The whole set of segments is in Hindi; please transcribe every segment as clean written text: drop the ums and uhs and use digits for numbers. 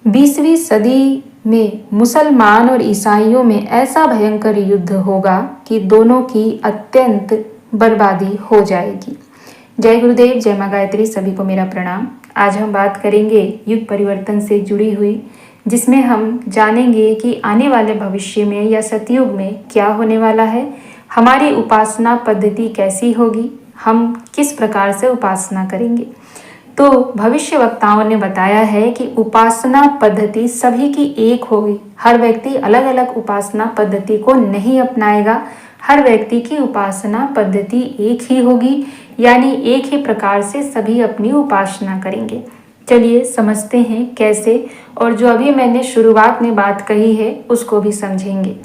20वीं सदी में मुसलमान और ईसाइयों में ऐसा भयंकर युद्ध होगा कि दोनों की अत्यंत बर्बादी हो जाएगी। जय गुरुदेव, जय माँ गायत्री, सभी को मेरा प्रणाम। आज हम बात करेंगे युग परिवर्तन से जुड़ी हुई, जिसमें हम जानेंगे कि आने वाले भविष्य में या सतयुग में क्या होने वाला है, हमारी उपासना पद्धति कैसी होगी, हम किस प्रकार से उपासना करेंगे। तो भविष्य वक्ताओं ने बताया है कि उपासना पद्धति सभी की एक होगी। हर व्यक्ति अलग अलग उपासना पद्धति को नहीं अपनाएगा। हर व्यक्ति की उपासना पद्धति एक ही होगी, यानी एक ही प्रकार से सभी अपनी उपासना करेंगे। चलिए समझते हैं कैसे, और जो अभी मैंने शुरुआत में बात कही है उसको भी समझेंगे।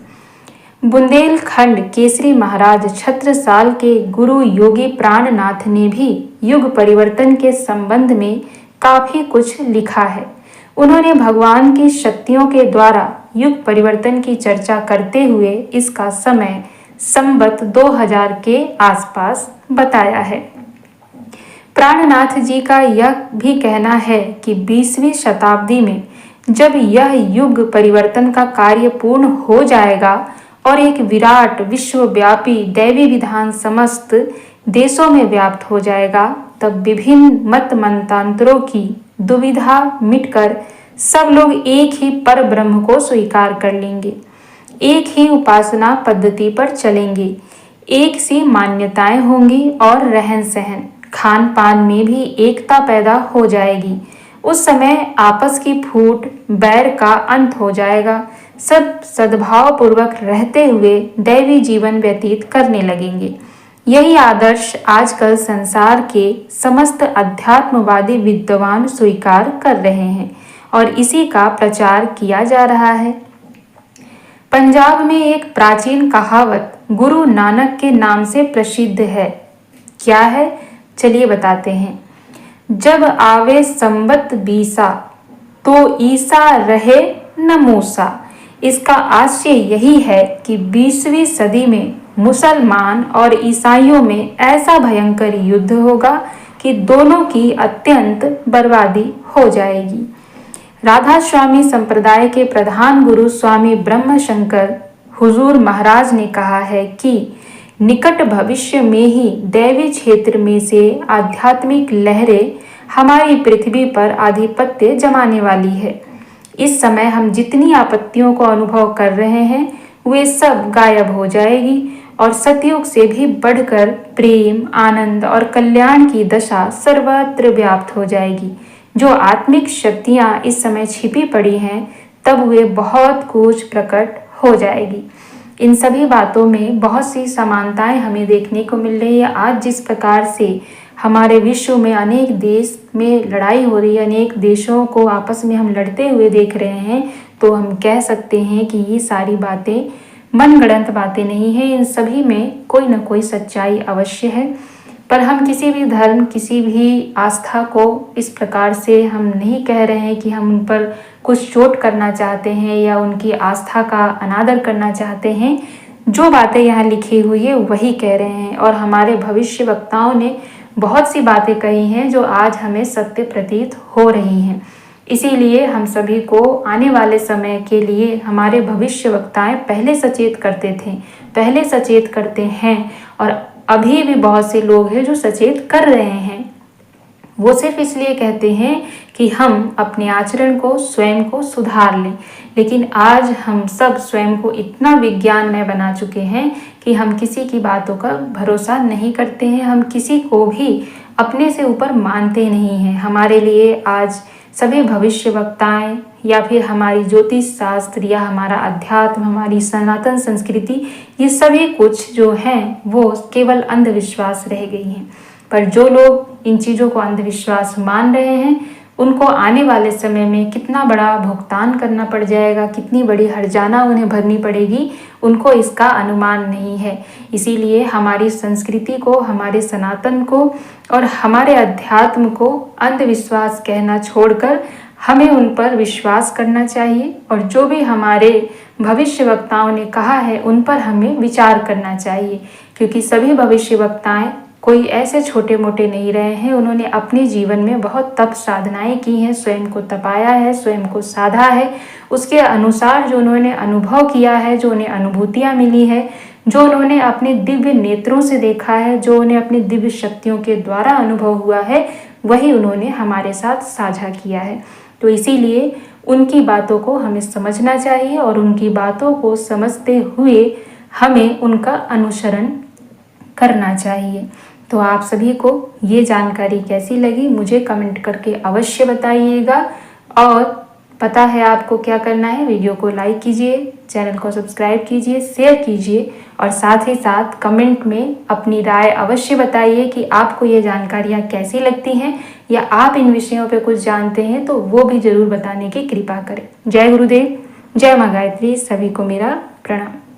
बुंदेलखंड केसरी महाराज छत्रसाल के गुरु योगी प्राणनाथ ने भी युग परिवर्तन के संबंध में काफी कुछ लिखा है। उन्होंने भगवान की शक्तियों के द्वारा युग परिवर्तन की चर्चा करते हुए इसका समय संवत 2000 के आसपास बताया है। प्राणनाथ जी का यह भी कहना है कि 20वीं शताब्दी में जब यह युग परिवर्तन का कार्य पूर्ण हो जाएगा और एक विराट विश्वव्यापी दैवी विधान समस्त देशों में व्याप्त हो जाएगा, तब विभिन्न मत मंतांतरों की दुविधा मिटकर सब लोग एक ही पर ब्रह्म को स्वीकार कर लेंगे, एक ही उपासना पद्धति पर चलेंगे, एक सी मान्यताएं होंगी और रहन सहन खान पान में भी एकता पैदा हो जाएगी। उस समय आपस की फूट बैर का अंत हो जाएगा। सब सद्भाव पूर्वक रहते हुए दैवी जीवन व्यतीत करने लगेंगे। यही आदर्श आजकल संसार के समस्त अध्यात्मवादी विद्वान स्वीकार कर रहे हैं और इसी का प्रचार किया जा रहा है। पंजाब में एक प्राचीन कहावत गुरु नानक के नाम से प्रसिद्ध है। क्या है, चलिए बताते हैं। जब आवे संवत 20 तो ईसा रहे न मूसा। इसका आशय यही है कि 20वीं सदी में मुसलमान और ईसाइयों में ऐसा भयंकर युद्ध होगा कि दोनों की अत्यंत बर्बादी हो जाएगी। राधा स्वामी संप्रदाय के प्रधान गुरु स्वामी ब्रह्म शंकर हुजूर महाराज ने कहा है कि निकट भविष्य में ही दैवी क्षेत्र में से आध्यात्मिक लहरें हमारी पृथ्वी पर आधिपत्य जमाने वाली है। इस समय हम जितनी आपत्तियों को अनुभव कर रहे हैं वे सब गायब हो जाएगी और सतयुग से भी बढ़कर प्रेम, आनंद और कल्याण की दशा सर्वत्र व्याप्त हो जाएगी। जो आत्मिक शक्तियां इस समय छिपी पड़ी हैं, तब वे बहुत कुछ प्रकट हो जाएगी। इन सभी बातों में बहुत सी समानताएं हमें देखने को मिल रही है। आज जिस प्रकार से हमारे विश्व में अनेक देश में लड़ाई हो रही है, अनेक देशों को आपस में हम लड़ते हुए देख रहे हैं, तो हम कह सकते हैं कि ये सारी बातें मनगढ़ंत बातें नहीं है। इन सभी में कोई न कोई सच्चाई अवश्य है। पर हम किसी भी धर्म, किसी भी आस्था को इस प्रकार से हम नहीं कह रहे हैं कि हम उन पर कुछ चोट करना चाहते हैं या उनकी आस्था का अनादर करना चाहते हैं। जो बातें यहाँ लिखी हुई है वही कह रहे हैं, और हमारे भविष्य वक्ताओं ने बहुत सी बातें कही हैं जो आज हमें सत्य प्रतीत हो रही हैं। इसीलिए हम सभी को आने वाले समय के लिए हमारे भविष्य वक्ताएं पहले सचेत करते थे, पहले सचेत करते हैं, और अभी भी बहुत से लोग हैं जो सचेत कर रहे हैं। वो सिर्फ इसलिए कहते हैं कि हम अपने आचरण को, स्वयं को सुधार लें। लेकिन आज हम सब स्वयं को इतना विज्ञानमय बना चुके हैं कि हम किसी की बातों का भरोसा नहीं करते हैं, हम किसी को भी अपने से ऊपर मानते नहीं हैं। हमारे लिए आज सभी भविष्य वक्ताएं या फिर हमारी ज्योतिष शास्त्र या हमारा अध्यात्म, हमारी सनातन संस्कृति, ये सभी कुछ जो हैं वो केवल अंधविश्वास रह गई हैं। पर जो लोग इन चीज़ों को अंधविश्वास मान रहे हैं, उनको आने वाले समय में कितना बड़ा भुगतान करना पड़ जाएगा, कितनी बड़ी हर्जाना उन्हें भरनी पड़ेगी, उनको इसका अनुमान नहीं है। इसीलिए हमारी संस्कृति को, हमारे सनातन को और हमारे अध्यात्म को अंधविश्वास कहना छोड़कर हमें उन पर विश्वास करना चाहिए, और जो भी हमारे भविष्य वक्ताओं ने कहा है उन पर हमें विचार करना चाहिए, क्योंकि सभी भविष्य वक्ताएं कोई ऐसे छोटे मोटे नहीं रहे हैं। उन्होंने अपने जीवन में बहुत तप साधनाएं की हैं, स्वयं को तपाया है, स्वयं को साधा है। उसके अनुसार जो उन्होंने अनुभव किया है, जो उन्हें अनुभूतियाँ मिली है, जो उन्होंने अपने दिव्य नेत्रों से देखा है, जो उन्हें अपनी दिव्य शक्तियों के द्वारा अनुभव हुआ है, वही उन्होंने हमारे साथ साझा किया है। तो इसीलिए उनकी बातों को हमें समझना चाहिए और उनकी बातों को समझते हुए हमें उनका अनुसरण करना चाहिए। तो आप सभी को ये जानकारी कैसी लगी मुझे कमेंट करके अवश्य बताइएगा। और पता है आपको क्या करना है, वीडियो को लाइक कीजिए, चैनल को सब्सक्राइब कीजिए, शेयर कीजिए और साथ ही साथ कमेंट में अपनी राय अवश्य बताइए कि आपको ये जानकारियाँ कैसी लगती हैं या आप इन विषयों पे कुछ जानते हैं तो वो भी ज़रूर बताने की कृपा करें। जय गुरुदेव, जय माँ गायत्री, सभी को मेरा प्रणाम।